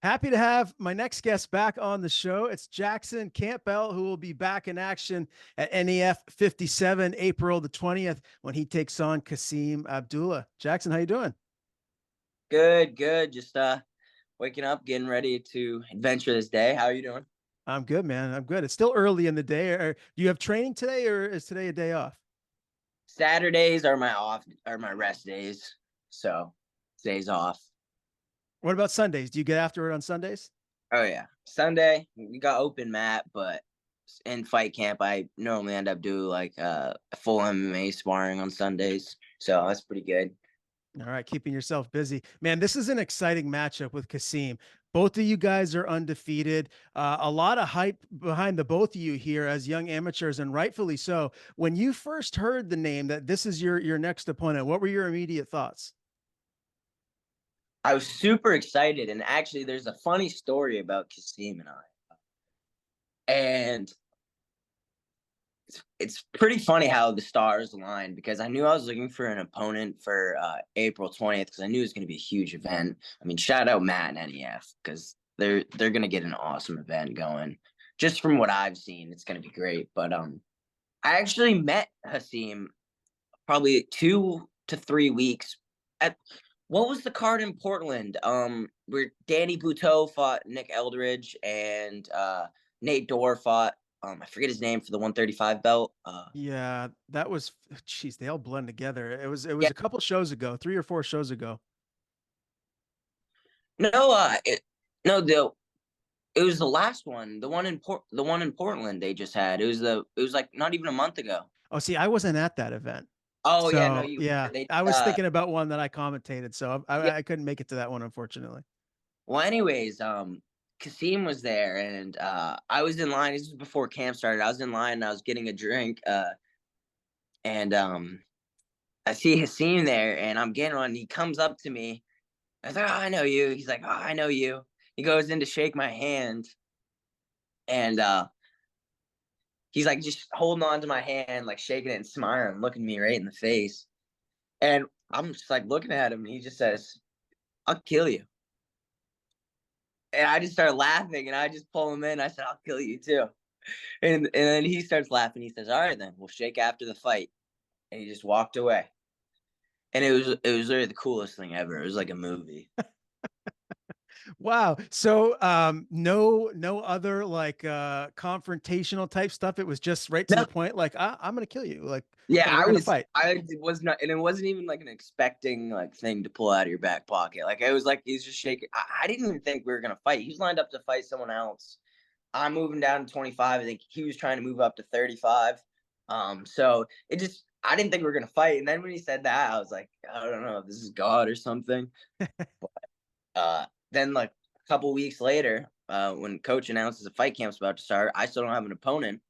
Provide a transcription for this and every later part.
Happy to have my next guest back on the show. It's Jackson Campbell, who will be back in action at NEF 57, April the 20th, when he takes on Qasim Abdulla. Jackson, how you doing? Good, good. Just waking up, getting ready to adventure this day. How are you doing? I'm good, man. I'm good. It's still early in the day. Do you have training today, or is today a day off? Saturdays are my rest days. So days off. What about Sundays? Do you get after it on Sundays? Oh yeah. Sunday, we got open mat, but in fight camp I normally end up doing like full MMA sparring on Sundays. So that's pretty good. All right, keeping yourself busy. Man, this is an exciting matchup with Qasim. Both of you guys are undefeated. A lot of hype behind the both of you here as young amateurs, and rightfully so. When you first heard the name that this is your next opponent, what were your immediate thoughts? I was super excited, and actually there's a funny story about Kasim and I. And it's pretty funny how the stars aligned because I knew I was looking for an opponent for April 20th because I knew it was going to be a huge event. I mean, shout out Matt and NEF because they're going to get an awesome event going. Just from what I've seen, it's going to be great. But I actually met Hasim probably 2 to 3 weeks at what was the card in Portland? Where Danny Buteau fought Nick Eldridge and Nate Dorr fought I forget his name for the 135 belt. Yeah, that was, geez, they all blend together. It was Yeah, a couple shows ago, 3 or 4 shows ago. no, no, it was the last one, the one in Portland they just had. It was like not even a month ago. Oh, see, I wasn't at that event. Oh yeah, no, So you yeah, they I was thinking about one that I commentated. So yeah. I couldn't make it to that one, unfortunately. Well, anyways, Kasim was there, and I was in line. This was before camp started. I was in line, and I was getting a drink, and I see Hasim there, and I'm getting one. He comes up to me. I was like, "Oh, I know you." He's like, "Oh, I know you." He goes in to shake my hand, and he's like just holding on to my hand, like shaking it and smiling, looking me right in the face. And I'm just like looking at him, and he just says, "I'll kill you." And I just started laughing, and I just pull him in. I said, "I'll kill you too." And then he starts laughing. He says, "All right, then we'll shake after the fight." And he just walked away. And it was literally the coolest thing ever. It was like a movie. Wow. So no other like confrontational type stuff. It was just right to No, the point, like, I'm gonna kill you. Like, yeah, okay, we're gonna fight. I was not, and it wasn't even like an expecting like thing to pull out of your back pocket. Like it was like he's just shaking. I didn't even think we were gonna fight. He was lined up to fight someone else. I'm moving down to 25. I think he was trying to move up to 35. So it just I didn't think we were gonna fight. And then when he said that, I was like, I don't know if this is God or something. Then like a couple weeks later, when coach announces a fight camp's about to start, I still don't have an opponent.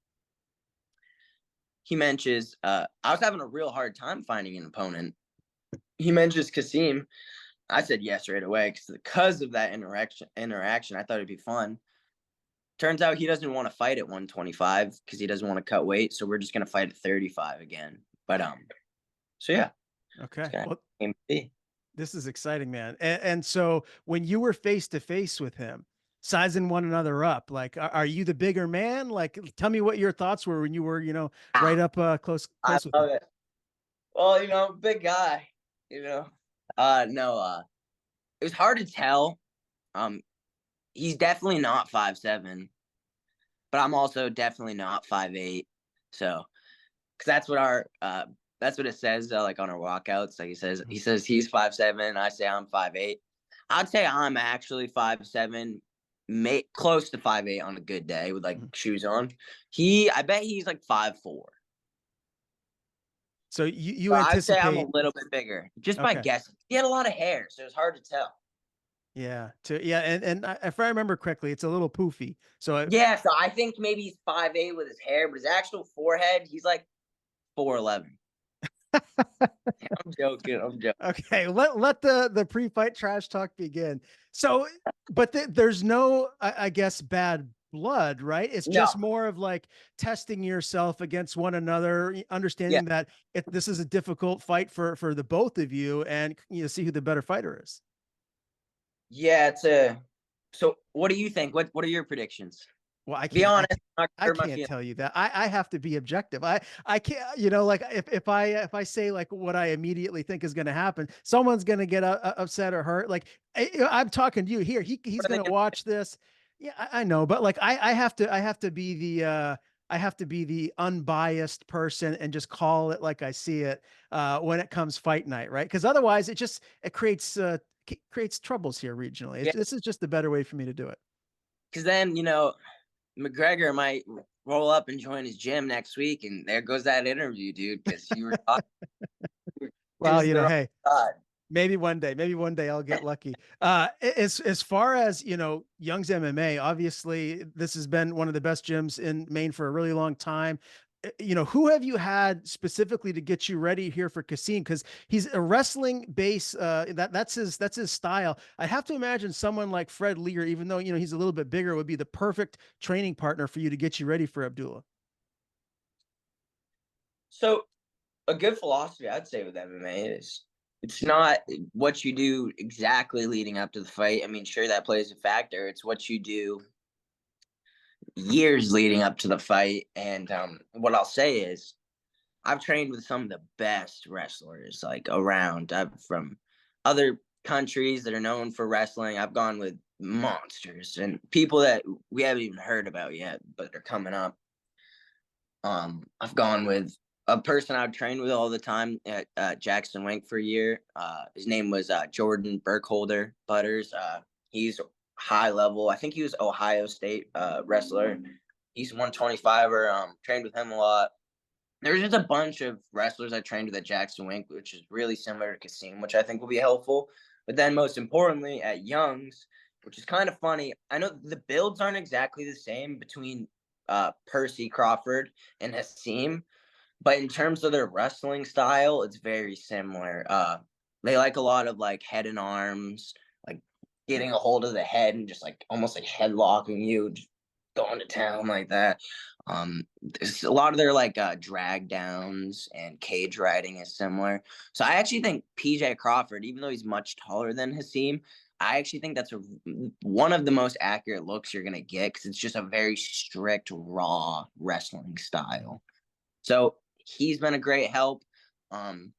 He mentions I was having a real hard time finding an opponent. He mentions Kasim. I said yes right away because of that interaction. I thought it'd be fun. Turns out he doesn't want to fight at 125 because he doesn't want to cut weight. So we're just gonna fight at 35 again. But so yeah, it's Okay. gonna Well, be. this is exciting, man. And so when you were face to face with him, sizing one another up, like, are you the bigger man? Like, tell me what your thoughts were when you were, right up I close with love him. it. Well, big guy. No, it was hard to tell. Um, he's definitely not 5'7", but I'm also definitely not 5'8". So, because that's what it says like on our walkouts. Like he says he's 5'7". I say I'm 5'8". I'd say I'm actually 5'7", close to 5'8" on a good day with like Mhm. shoes on. I bet he's like 5'4". So you So I'd say I'm a anticipate, little bit bigger just by okay. guessing. He had a lot of hair, so it's hard to tell. Yeah, and if I remember correctly, it's a little poofy. So Yeah, so I think maybe he's 5'8" with his hair, but his actual forehead, he's like 4'11". I'm joking. I'm joking. okay, let the pre-fight trash talk begin. So, but there's no, I guess, bad blood, right? It's No. just more of like testing yourself against one another, Yeah. understanding that this is a difficult fight for the both of you, and see who the better fighter is. Yeah, So what do you think? What are your predictions? Well, Be honest, can't I'm not I hurt my can't feelings. tell you that. I have to be objective. I can't, like if I say like what I immediately think is going to happen, someone's going to get upset or hurt. Like I'm talking to you here. He's What are going they to gonna watch this. Yeah, I know, but like I have to be the I have to be the unbiased person and just call it like I see it when it comes fight night, right? Because otherwise, it creates creates troubles here regionally. Yeah, This is just the better way for me to do it. because then McGregor might roll up and join his gym next week, and there goes that interview, dude. Because you were Well, choosing the wrong hey, side. maybe one day I'll get lucky. As far as Young's MMA, obviously this has been one of the best gyms in Maine for a really long time. Who have you had specifically to get you ready here for Kasim? Because he's a wrestling base. That's his style. I have to imagine someone like Fred Lear, even though he's a little bit bigger, would be the perfect training partner for you to get you ready for Abdullah. So a good philosophy, I'd say, with MMA is it's not what you do exactly leading up to the fight. I mean, sure, that plays a factor. It's what you do years leading up to the fight. And what I'll say is, I've trained with some of the best wrestlers like around. I've from other countries that are known for wrestling. I've gone with monsters and people that we haven't even heard about yet, but they're coming up. I've gone with a person I've trained with all the time at Jackson Wink for a year. His name was Jordan Burkholder Butters. He's high level. I think he was Ohio State wrestler. He's 125er. Trained with him a lot. There's just a bunch of wrestlers I trained with at Jackson Wink, which is really similar to Kasim, which I think will be helpful. But then, most importantly, at Young's, which is kind of funny. I know the builds aren't exactly the same between Percy Crawford and Hasim, but in terms of their wrestling style, it's very similar. They like a lot of like head and arms, like getting a hold of the head and just like almost like headlocking you, just going to town like that. There's a lot of their like drag downs and cage riding is similar. So I actually think PJ Crawford, even though he's much taller than Hasim, I actually think that's one of the most accurate looks you're gonna get because it's just a very strict, raw wrestling style. So he's been a great help. Um,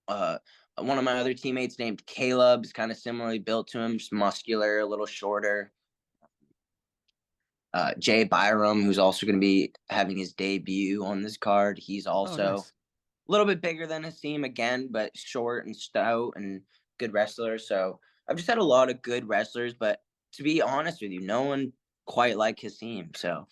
uh, one of my other teammates named Caleb is kind of similarly built to him, just muscular, a little shorter. Jay Byram, who's also going to be having his debut on this card, he's Oh, also nice. a little bit bigger than Hasim again, but short and stout and good wrestler. So I've just had a lot of good wrestlers, but to be honest with you, no one quite like Hasim. So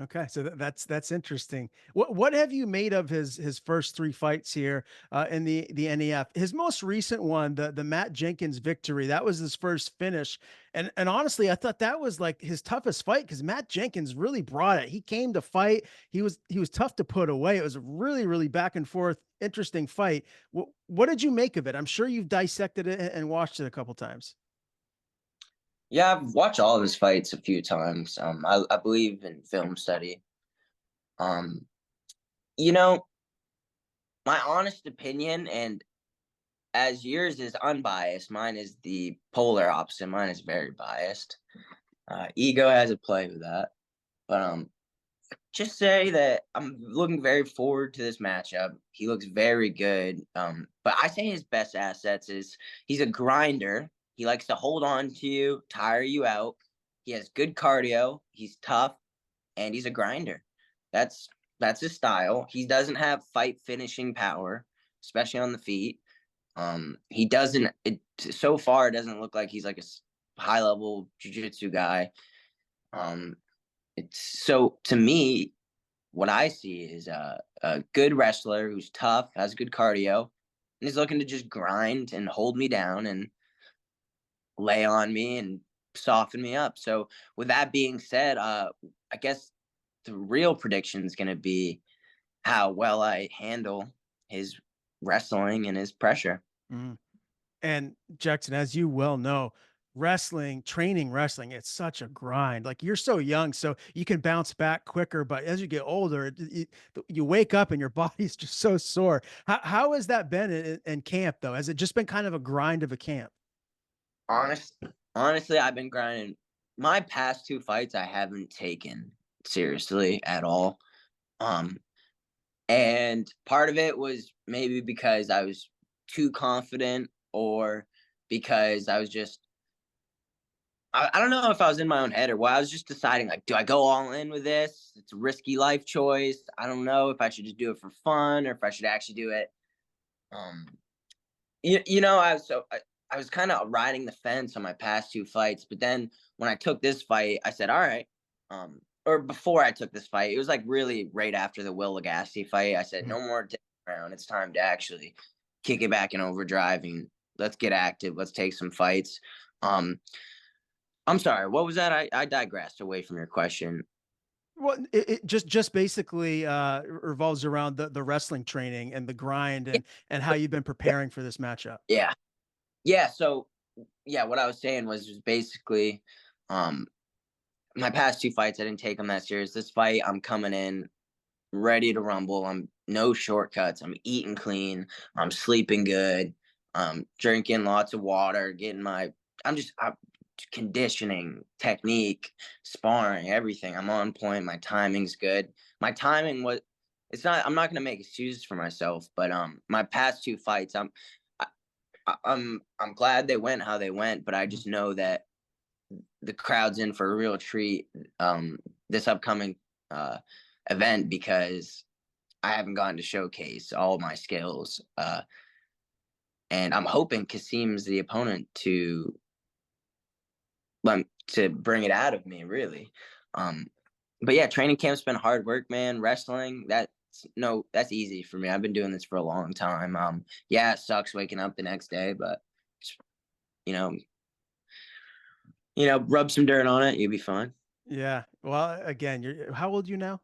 Okay, so that's interesting. What have you made of his first three fights here in the NEF? His most recent one, the Matt Jenkins victory, that was his first finish, and honestly, I thought that was like his toughest fight because Matt Jenkins really brought it. He came to fight. He was tough to put away. It was a really back and forth, interesting fight. What did you make of it? I'm sure you've dissected it and watched it a couple times. yeah, I've watched all of his fights a few times. I believe in film study. Um, you know, my honest opinion, and as yours is unbiased, mine is the polar opposite. Mine is very biased. Ego has a play with that, but just say that I'm looking very forward to this matchup. He looks very good. But I say his best assets is he's a grinder. He likes to hold on to you, tire you out. He has good cardio. He's tough, and he's a grinder. That's that's his style. He doesn't have fight finishing power, especially on the feet. He doesn't. It so far it doesn't look like he's like a high level jujitsu guy. Um, it's so to me, what I see is a good wrestler who's tough, has good cardio, and is looking to just grind and hold me down and lay on me and soften me up. So with that being said, I guess the real prediction is going to be how well I handle his wrestling and his pressure. Mhm. And Jackson, as you well know, training wrestling, it's such a grind. Like you're so young, so you can bounce back quicker. But as you get older, you wake up and your body's just so sore. How has that been in camp, though? Has it just been kind of a grind of a camp? Honest, Honestly, I've been grinding. My past 2 fights, I haven't taken seriously at all. Um, and part of it was maybe because I was too confident or because I was just I don't know if I was in my own head or what. I was just deciding, like, do I go all in with this? It's a risky life choice. I don't know if I should just do it for fun or if I should actually do it. Um, I was kind of riding the fence on my past 2 fights, but then when I took this fight, I said, all right. Or before I took this fight, it was like really right after the Will Legassi fight. I said, Mhm. no more around. It's time to actually kick it back in overdrive and let's get active. Let's take some fights. Um, I'm sorry, what was that? I digressed away from your question. Well, it just basically, revolves around the wrestling training and the grind Yeah, and how you've been preparing for this matchup. yeah, yeah. So yeah, what I was saying was basically, um, my past 2 fights, I didn't take them that serious. This fight, I'm coming in ready to rumble. I'm no shortcuts. I'm eating clean. I'm sleeping good. Drinking lots of water. I'm conditioning, technique, sparring, everything. I'm on point. My timing's good. My timing was. It's not. I'm not gonna make excuses for myself, but my past 2 fights, I, I'm glad they went how they went, but I Mhm. just know that the crowd's in for a real treat this upcoming uh, event because I haven't gotten to showcase all my skills, and I'm hoping Kasim's the opponent to bring it out of me, really. Um, but yeah, training camp's been hard work, man. Wrestling, that's easy for me. I've been doing this for a long time. Yeah, it sucks waking up the next day, but you know, rub some dirt on it, you'll be fine. Yeah. Well, again, you're how old are you now?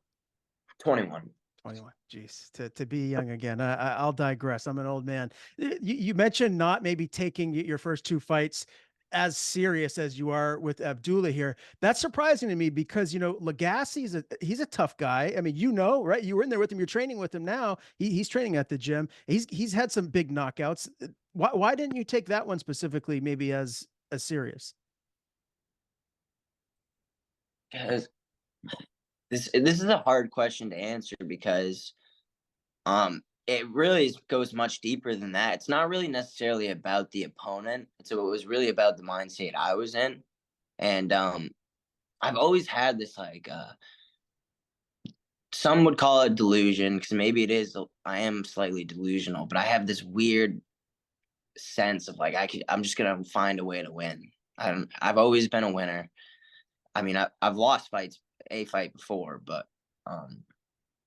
21. 21. Jeez, to be young again. I'll digress. I'm an old man. You mentioned not maybe taking your first 2 fights as serious as you are with Abdullah here. That's surprising to me because, Legacy's he's a tough guy. I mean, right? You were in there with him. You're training with him now. He's training at the gym. He's had some big knockouts. Why didn't you take that one specifically maybe as serious? Because this is a hard question to answer because it really goes much deeper than that. It's not really necessarily about the opponent. It was really about the mindset I was in. And I've always had this like some would call it delusion because maybe it is. I am slightly delusional, but I have this weird sense of like I'm just gonna find a way to win. I've always been a winner. I mean, I've lost a fight before, but um,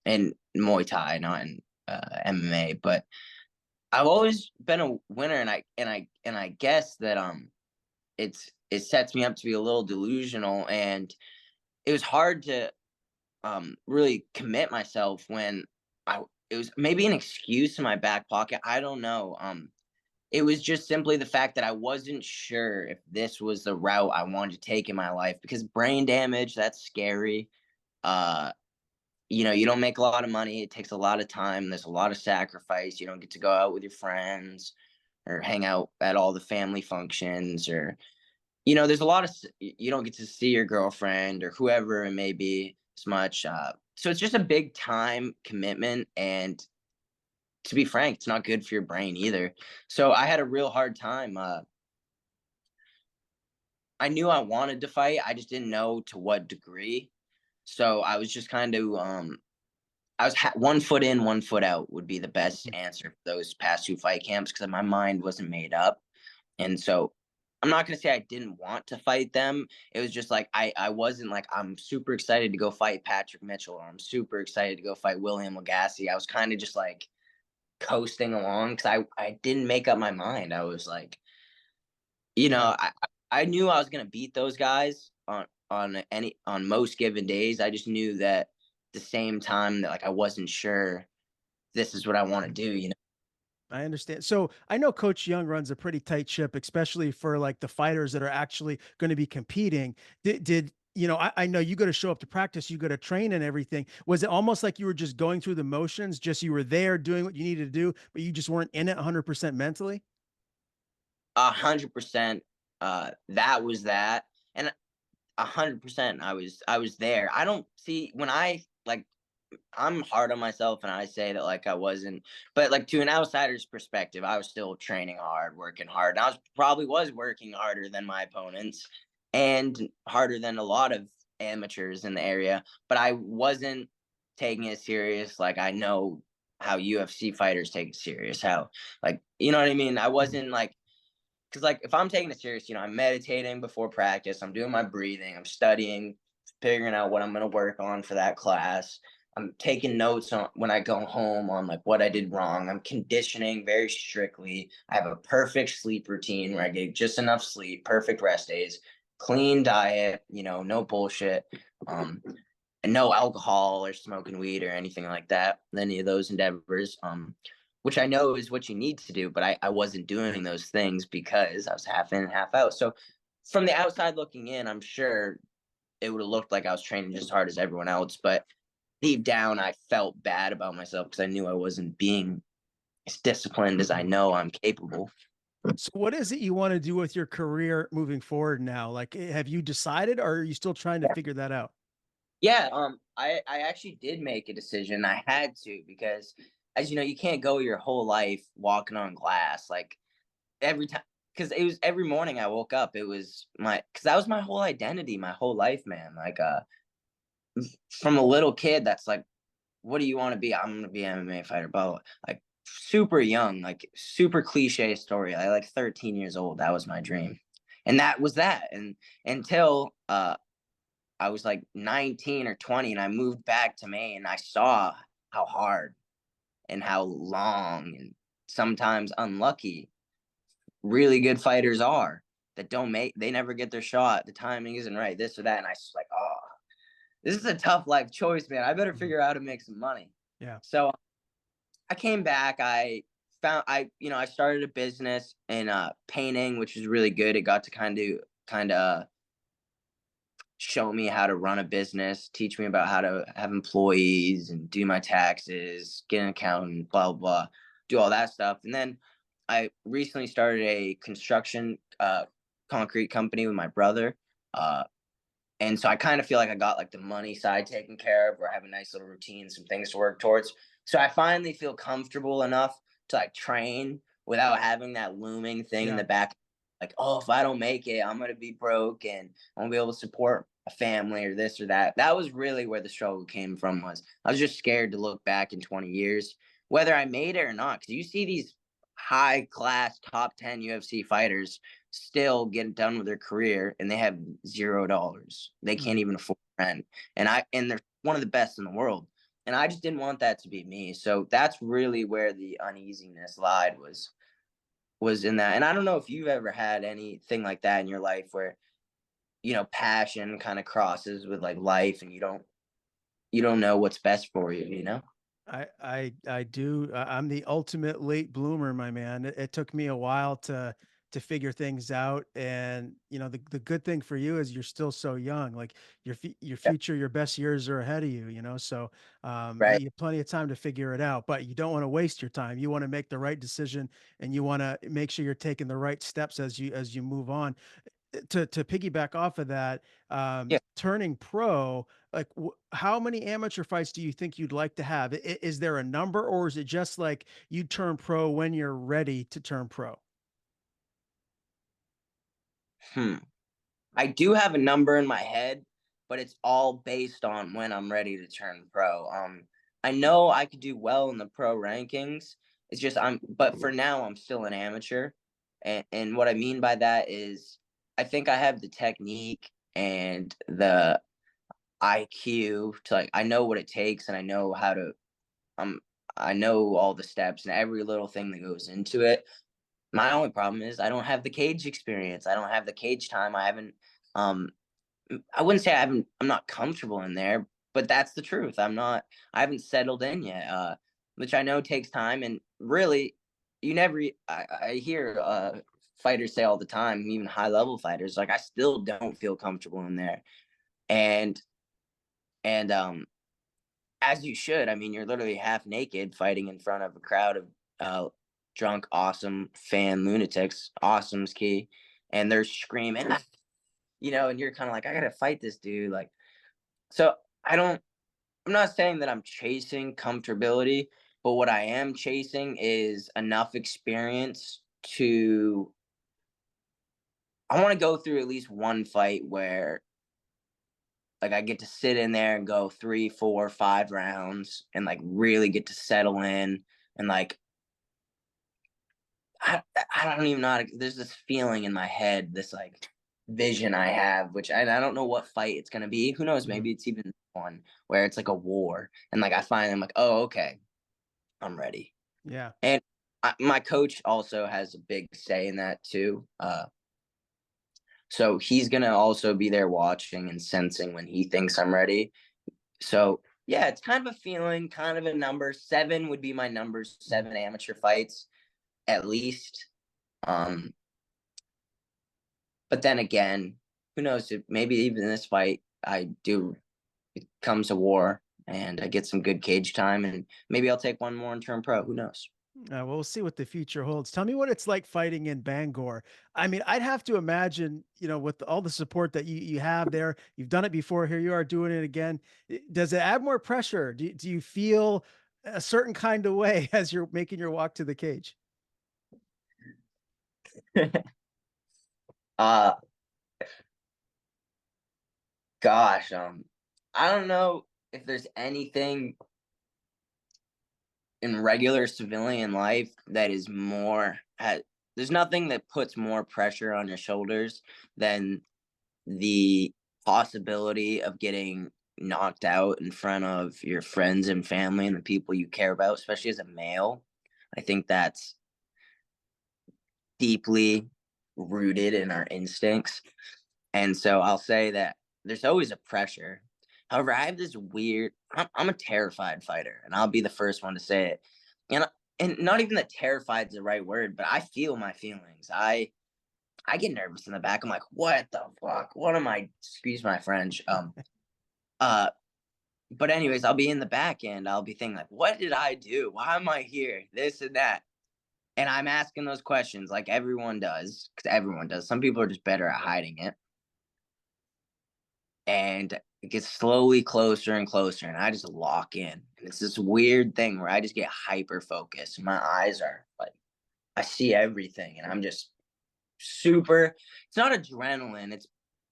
in Muay Thai, not in MMA. But I've always been a winner, and I guess that it sets me up to be a little delusional, and it was hard to really commit myself when I it was maybe an excuse in my back pocket. I don't know. It was just simply the fact that I wasn't sure if this was the route I wanted to take in my life because brain damage, that's scary. Uh you don't make a lot of money. It takes a lot of time. There's a lot of sacrifice. You don't get to go out with your friends or hang out at all the family functions or there's a lot of you don't get to see your girlfriend or whoever it may be as much. So it's just a big time commitment, and to be frank, it's not good for your brain either. So I had a real hard time. I knew I wanted to fight. I just didn't know to what degree. So I was just kind of I was 1 foot in, 1 foot out would be the best answer for those past 2 fight camps because my mind wasn't made up. And so I'm not gonna say I didn't want to fight them. It was just like I wasn't like I'm super excited to go fight Patrick Mitchell or I'm super excited to go fight William Legacy. I was kind of just like coasting along because I didn't make up my mind. I was like, you Yeah. know, I knew I was gonna beat those guys on most given days. I just knew that the same time that like I wasn't sure this is what I want to do. I understand. So I know Coach Young runs a pretty tight ship, especially for like the fighters that are actually going to be competing. Did I know you got to show up to practice, you got to train and everything. Was it almost like you were just going through the motions, just you were there doing what you needed to do, but you just weren't in it 100% mentally? 100%. that was that, and 100% I was there. I don't see when I like I'm hard on myself and I say that like I wasn't, but like to an outsider's perspective, I was still training hard, working hard. And I was probably was working harder than my opponents and harder than a lot of amateurs in the area, but I wasn't taking it serious. Like I know how UFC fighters take it serious, how like you know what I mean? I Mhm. wasn't like because like if I'm taking it serious, I'm meditating before practice, I'm doing my breathing, I'm studying, figuring out what I'm gonna work on for that class. I'm taking notes on when I go home on like what I did wrong. I'm conditioning very strictly. I have a perfect sleep routine where I get just enough sleep, perfect rest days, clean diet, no bullshit. Um, and no alcohol or smoking weed or anything like that, any of those endeavors. Which I know is what you need to do, but I wasn't doing those things because I was half in and half out. So from the outside looking in, I'm sure it would have looked like I was training just as hard as everyone else, but deep down I felt bad about myself because I knew I wasn't being as disciplined as I know I'm capable. So what is it you wanna do with your career moving forward now? Like, have you decided, or are you still trying to figure that out? Yeah, I actually did make a decision. I had to because as you know, you can't go your whole life walking on glass. Like every time because it was every morning I woke up, it was my because that was my whole identity, my whole life, man. Like from a little kid that's like, what do you want to be? I'm gonna be an MMA fighter, blah, blah, blah. Like super young, like super cliche story. I like 13 years old. That was my dream. And that was that. And until I was like 19 or 20 and I moved back to Maine, I saw how hard and how long and sometimes unlucky really good fighters are that don't make they never get their shot. The timing isn't right, this or that. And I was like, oh, this is a tough life choice, man. I better Mhm. figure out how to make some money. Yeah. So I came back. I started a business in painting, which was really good. It got to kind of show me how to run a business, teach me about how to have employees and do my taxes, get an accountant, blah, blah, blah, do all that stuff. And then I recently started a construction concrete company with my brother. Uh, and so I kind of feel like I got like the money side taken care of, or I have a nice little routine, some things to work towards. So I finally feel comfortable enough to like train without having that looming thing in Yeah. the back. Like, oh, if I don't make it, I'm gonna be broke and I won't be able to support a family or this or that. That was really where the struggle came from. Was I was just scared to look back in 20 years, whether I made it or not. Because you see these high class top 10 UFC fighters still get done with their career and they have $0. They can't Mhm. even afford rent. And they're one of the best in the world. And I just didn't want that to be me. So that's really where the uneasiness lied was in that. And I don't know if you've ever had anything like that in your life where, passion kind of crosses with like life and you don't know what's best for you. I do. I'm the ultimate late bloomer, my man. It took me a while to figure things out, and the good thing for you is you're still so young. Like your Yeah. future, your best years are ahead of you. So Right. you have plenty of time to figure it out. But you don't want to waste your time. You want to make the right decision, and you want to make sure you're taking the right steps as you move on. To piggyback off of that, Yeah. turning pro, like how many amateur fights do you think you'd like to have? Is there a number, or is it just like you turn pro when you're ready to turn pro? Hmm. I do have a number in my head, but it's all based on when I'm ready to turn pro. I know I could do well in the pro rankings. It's just but for now I'm still an amateur, and what I mean by that is I think I have the technique and the IQ to like I know what it takes and I know how to um I know all the steps and every little thing that goes into it. My only problem is I don't have the cage experience. I don't have the cage time. I haven't um I wouldn't say I'm not comfortable in there, but that's the truth. I haven't settled in yet, which I know takes time. And really, you never, I hear fighters say all the time, even high level fighters, like I still don't feel comfortable in there. And, and as you should, I mean, you're literally half naked fighting in front of a crowd of uh, drunk, awesome fan lunatics. Awesome's key. and they're screaming, "Ah," and you're kind of like, I gotta fight this dude. Like, so I don't. I'm not saying that I'm chasing comfortability, but what I am chasing is enough experience to. I want to go through at least one fight where like I get to sit in there and go 3, 4, 5 rounds and like really get to settle in and like I don't even know how to, there's this feeling in my head, this like vision I have, which I don't know what fight it's gonna be. Who knows? Mhm. Maybe it's even one where it's like a war, and like I find I'm like, oh okay, I'm ready. Yeah. And my coach also has a big say in that too. So he's gonna also be there watching and sensing when he thinks I'm ready. So yeah, it's kind of a feeling, kind of a number. 7 would be my number Mhm. 7 amateur fights at least. Um, but then again, who knows? If maybe even this fight, I do it comes a war and I get some good cage time, and maybe I'll take one more and turn pro. Who knows? Well, we'll see what the future holds. Tell me what it's like fighting in Bangor. I mean, I'd have to imagine, with all the support that you have there, you've done it before. Here you are doing it again. Does it add more pressure? Do you feel a certain kind of way as you're making your walk to the cage? uh, gosh, I don't know if there's anything in regular civilian life that is there's nothing that puts more pressure on your shoulders than the possibility of getting knocked out in front of your friends and family and the people you care about, especially as a male. I think that's deeply rooted in our instincts. And so I'll say that there's always a pressure. However, I have this weird, I'm a terrified fighter, and I'll be the first one to say it. And, and not even that terrified is the right word, but I feel my feelings. I get nervous in the back. I'm like, what the fuck? What am I? Excuse my French. Uh, but anyways, I'll be in the back and I'll be thinking like, what did I do? Why am I here? This and that. And I'm asking those questions like everyone does, because everyone does. Some people are just better at hiding it. And it gets slowly closer and closer, and I just lock in. And it's this weird thing where I just get hyper focused. My eyes are like, I see everything, and I'm just super. It's not adrenaline.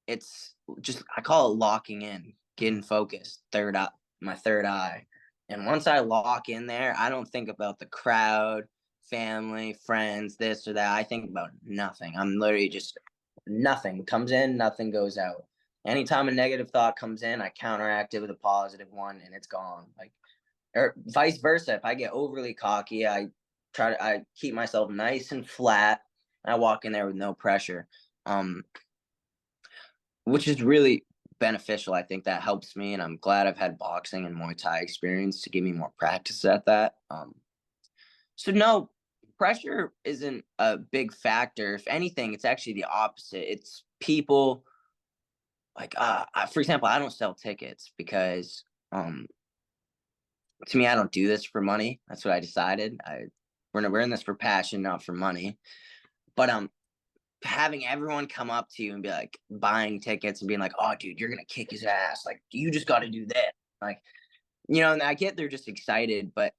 It's just I call it locking in, getting Mhm. focused. Third eye, my third eye. And once I lock in there, I don't think about the crowd, family, friends, this or that. I think about nothing. I'm literally just nothing comes in, nothing goes out. Anytime a negative thought comes in, I counteract it with a positive one and it's gone. Like or vice versa. If I get overly cocky, I keep myself nice and flat. I walk in there with no pressure. Um, which is really beneficial. I think that helps me, and I'm glad I've had boxing and Muay Thai experience to give me more practice at that. So no, pressure isn't a big factor. If anything, it's actually the opposite. It's people like, for example, I don't sell tickets because, to me, I don't do this for money. That's what I decided. We're in this for passion, not for money. But having everyone come up to you and be like buying tickets and being like, "Oh, dude, you're gonna kick his ass. Like, you just got to do this." Like, and I get they're just excited, but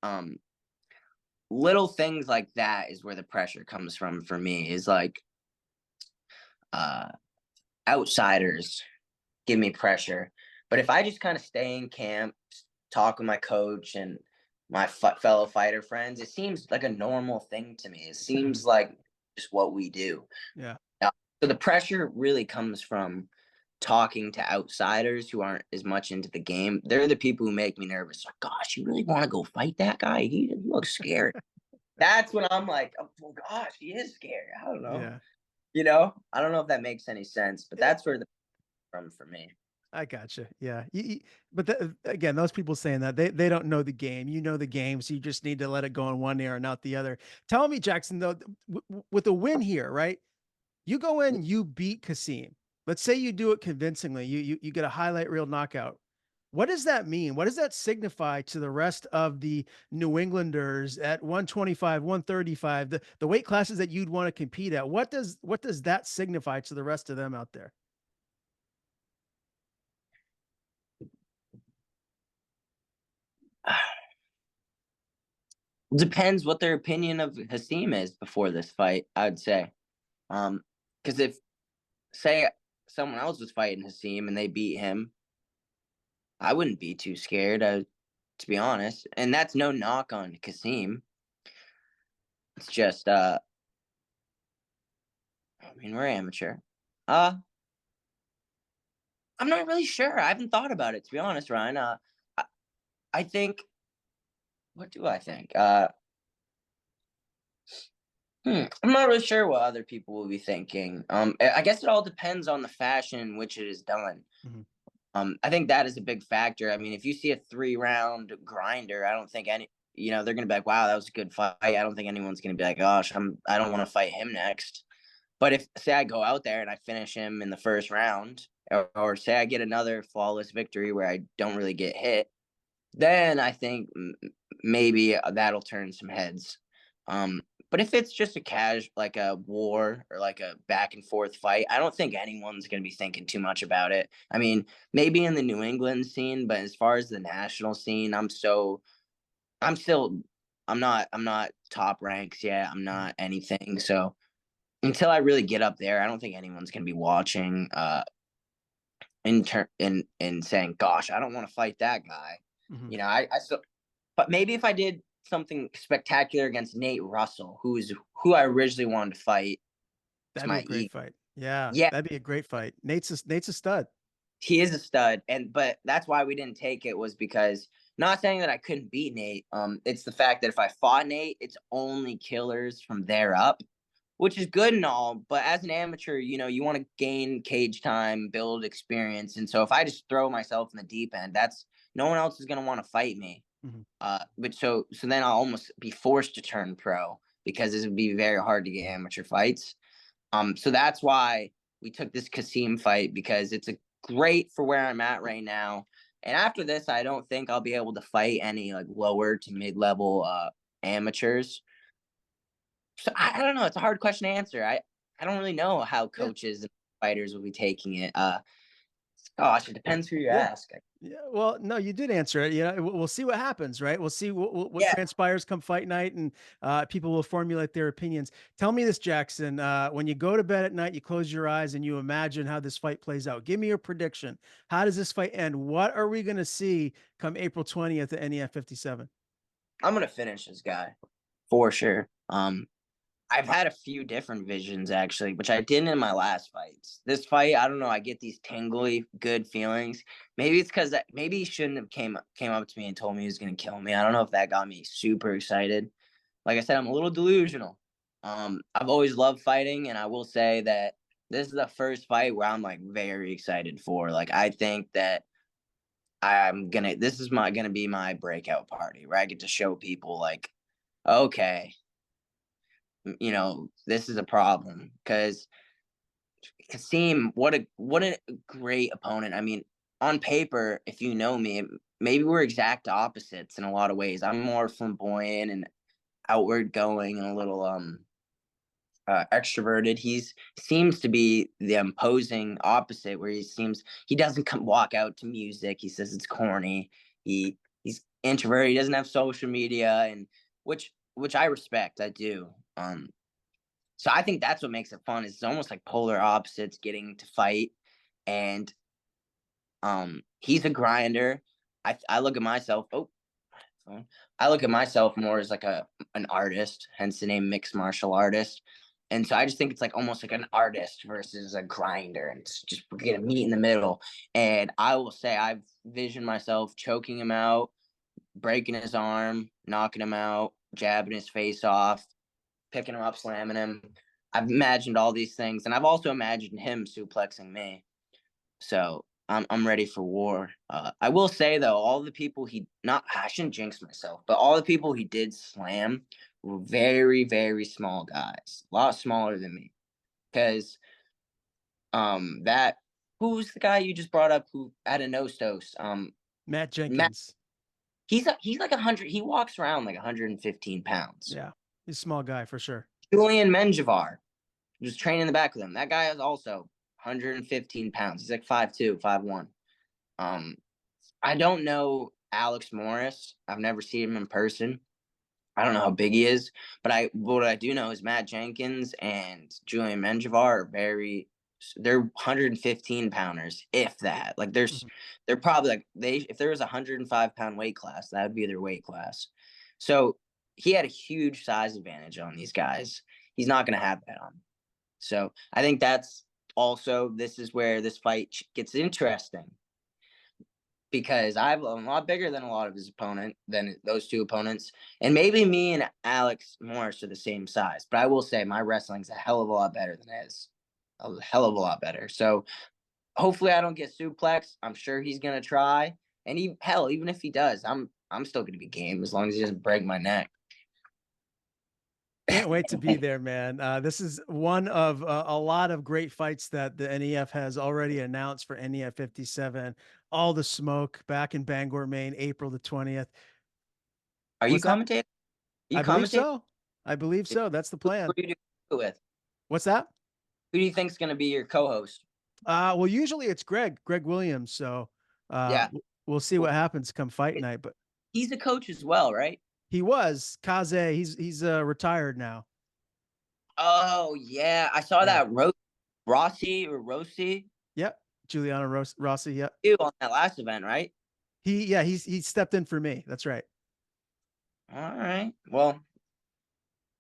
um, little things like that is where the pressure comes from for me. Is like uh, outsiders give me pressure, but if I just kind of stay in camp, talk with my coach and my fellow fighter friends, it seems like a normal thing to me. It seems like just what we do. Yeah. Yeah. So the pressure really comes from talking to outsiders who aren't as much into the game. They're the people who make me nervous. Like, gosh, you really want to go fight that guy? He looks scary. That's when I'm like, oh well, gosh, he is scary. I don't know. Yeah. I don't know if that makes any sense, but that's where the from for me. I gotcha. Yeah. But again, those people saying that they don't know the game. You know the game, so you just need to let it go in one ear and not the other. Tell me, Jackson, though, with a win here, right? You go in, you beat Kasim. Let's say you do it convincingly. You get a highlight reel knockout. What does that mean? What does that signify to the rest of the New Englanders at 125, 135, the weight classes that you'd want to compete at? What does that signify to the rest of them out there? Depends what their opinion of Hasim is before this fight, I'd say. Because if, say, someone else was fighting Hasim and they beat him, I wouldn't be too scared, to be honest. And that's no knock on Kasim. It's just, I mean, we're amateur. Uh, I'm not really sure. I haven't thought about it, to be honest, Ryan. I, I think, what do I think? I'm not really sure what other people will be thinking. I guess it all depends on the fashion in which it is done. Mhm. I think that is a big factor. I mean, if you see a 3 round grinder, I don't think they're gonna be like, "Wow, that was a good fight." I don't think anyone's gonna be like, "Gosh, I don't want to fight him next." But if, say, I go out there and I finish him in the first round, or say I get another flawless victory where I don't really get hit, then I think maybe that'll turn some heads. Um, but if it's just a casual, like a war or like a back and forth fight, I don't think anyone's going to be thinking too much about it. I mean, maybe in the New England scene, but as far as the national scene, I'm still, I'm not top ranks yet. I'm Mhm. not anything. So until I really get up there, I don't think anyone's going to be watching, in saying, "Gosh, I don't want to fight that guy." Mhm. I still, but maybe if I did something spectacular against Nate Russell, who I originally wanted to fight to That'd be my a great ego. fight. Yeah, Yeah, that'd be a great fight. Nate's a stud. he is a stud, but that's why we didn't take it, was because, not saying that I couldn't beat Nate. It's the fact that if I fought Nate, it's only killers from there up, which is good and all. But as an amateur, you want to gain cage time, build experience, and so if I just throw myself in the deep end, that's no one else is going to want to fight me. Mhm. But so then I'll almost be forced to turn pro because it would be very hard to get amateur fights. So that's why we took this Kasim fight, because it's a great for where I'm at right now. And after this, I don't think I'll be able to fight any like lower to mid level amateurs. So I don't know. It's a hard question to answer. I don't really know how Yeah. coaches and fighters will be taking it. Gosh, it depends who you Yeah. ask. Yeah, well, no, you did answer it. We'll see what happens, right? We'll see what Yeah, transpires come fight night, and people will formulate their opinions. Tell me this, Jackson. When you go to bed at night, you close your eyes and you imagine how this fight plays out. Give me your prediction. How does this fight end? What are we going to see come April 20th at NEF 57? I'm gonna finish this guy for sure. I've had a few different visions actually, which I didn't in my last fights. This fight, I don't know, I get these tingly good feelings. Maybe it's because maybe he shouldn't have came up to me and told me he was gonna kill me. I don't know if that got me super excited. Like I said, I'm a little delusional. I've always loved fighting, and I will say that this is the first fight where I'm like very excited for. Like I think that this is my gonna be my breakout party where I get to show people like, okay, this is a problem, because Kasim, what a great opponent. I mean, on paper, if you know me, maybe we're exact opposites in a lot of ways. I'm more flamboyant and outward going and a little extroverted. He's seems to be the imposing opposite, where he doesn't come walk out to music. He says it's corny. He's introverted. He doesn't have social media, and which I respect. I do. So I think that's what makes it fun. Is it's almost like polar opposites getting to fight, and he's a grinder. I look at myself. Oh, phone. I look at myself more as like an artist, hence the name mixed martial artist. And so I just think it's like almost like an artist versus a grinder, and it's just we're gonna meet in the middle. And I will say I've visioned myself choking him out, breaking his arm, knocking him out, jabbing his face off, picking him up, slamming him. I've imagined all these things, and I've also imagined him suplexing me. So I'm ready for war. I will say though, all the people he not I shouldn't jinx myself, but all the people he did slam were very very small guys, a lot smaller than me. Because that who's the guy you just brought up who had a nose toast? Matt Matt, Jenkins. he's like 100. He walks around like 115 pounds. Yeah, he's a small guy for sure. Julian Menjivar was training in the back with him. That guy is also 115 pounds. He's like 5'2", 5'1". Um, I don't know Alex Morris. I've never seen him in person. I don't know how big he is, but what I do know is Matt Jenkins and Julian Menjivar are they're 115 pounders, if that. Like Mhm. they're probably like if there was a 105-pound weight class, that would be their weight class. So he had a huge size advantage on these guys. He's not going to have that on. So I think this is where this fight gets interesting because I'm a lot bigger than a lot of his opponent than those two opponents, and maybe me and Alex Morris are the same size. But I will say my wrestling's a hell of a lot better than his, a hell of a lot better. So hopefully I don't get suplexed. I'm sure he's gonna try, and even if he does, I'm still gonna be game as long as he doesn't break my neck. Can't wait to be there, man. This is one of a lot of great fights that the NEF has already announced for NEF 57. All the smoke back in Bangor, Maine, April the 20th. Are you What's that? commentating? Are you I believe commentating? so. I believe so. That's the Who plan. do you do it with? What's that? Who do you think's gonna be your co-host? Well, usually it's Greg Williams. So Yeah, we'll see well, what happens come fight night. But he's a coach as well, right? he was Kaze. He's retired now. Oh yeah, I saw Yeah. that Rossi or Rossi Yep. Giuliano Rossi. Yep. too on that last event, right? He stepped in for me. That's right. All right. Well,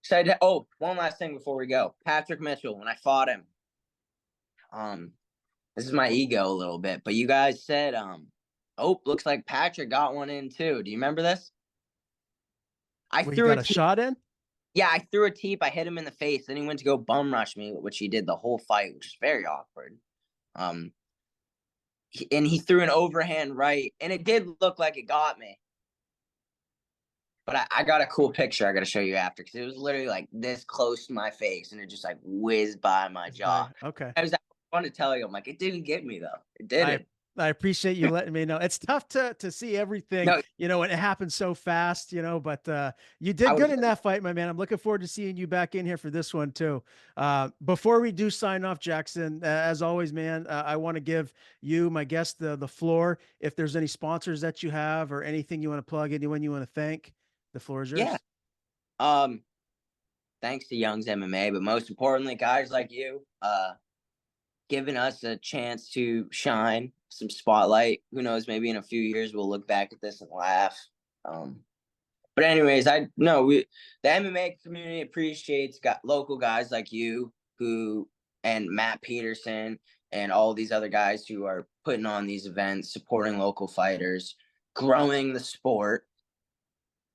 excited. Oh, one last thing before we go. Patrick Mitchell, when I fought him, um, this is my ego a little bit, but you guys said, oh, looks like Patrick got one in too. Do you remember this? I Well, he threw a got a teep. shot in. Yeah, I threw a teep. I hit him in the face. Then he went to go bum rush me, which he did the whole fight, which is very awkward. Um, and he threw an overhand right, and it did look like it got me. But I got a cool picture I got to show you after because it was literally like this close to my face and it just like whizzed by my It's jaw. by okay. I want to tell you, I'm like, it didn't get me though. It I didn't. I appreciate you letting me know. It's tough to see everything, No, when it happens so fast, but you I did was good in that fight, my man. I'm looking forward to seeing you back in here for this one too. Before we do sign off, Jackson, as always, man, I want to give you, my guest, the floor. If there's any sponsors that you have or anything you want to plug, anyone you want to thank, the floor is yeah. yours. Um, Thanks to Young's MMA, but most importantly, guys like you, giving us a chance to shine some spotlight. Who knows? Maybe in a few years we'll look back at this and laugh. Um, But anyways, I know the MMA community appreciates local guys like you who and Matt Peterson and all these other guys who are putting on these events, supporting local fighters, growing the sport,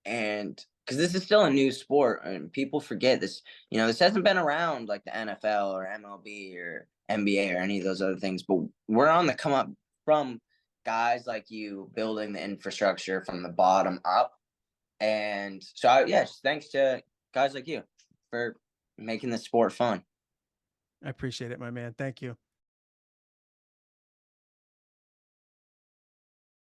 and because this is still a new sport and people forget this. This hasn't been around like the NFL or MLB or NBA or any of those other things, but we're on the come up from guys like you building the infrastructure from the bottom up and so, yes, thanks to guys like you for making the sport fun. I appreciate it, my man. Thank you.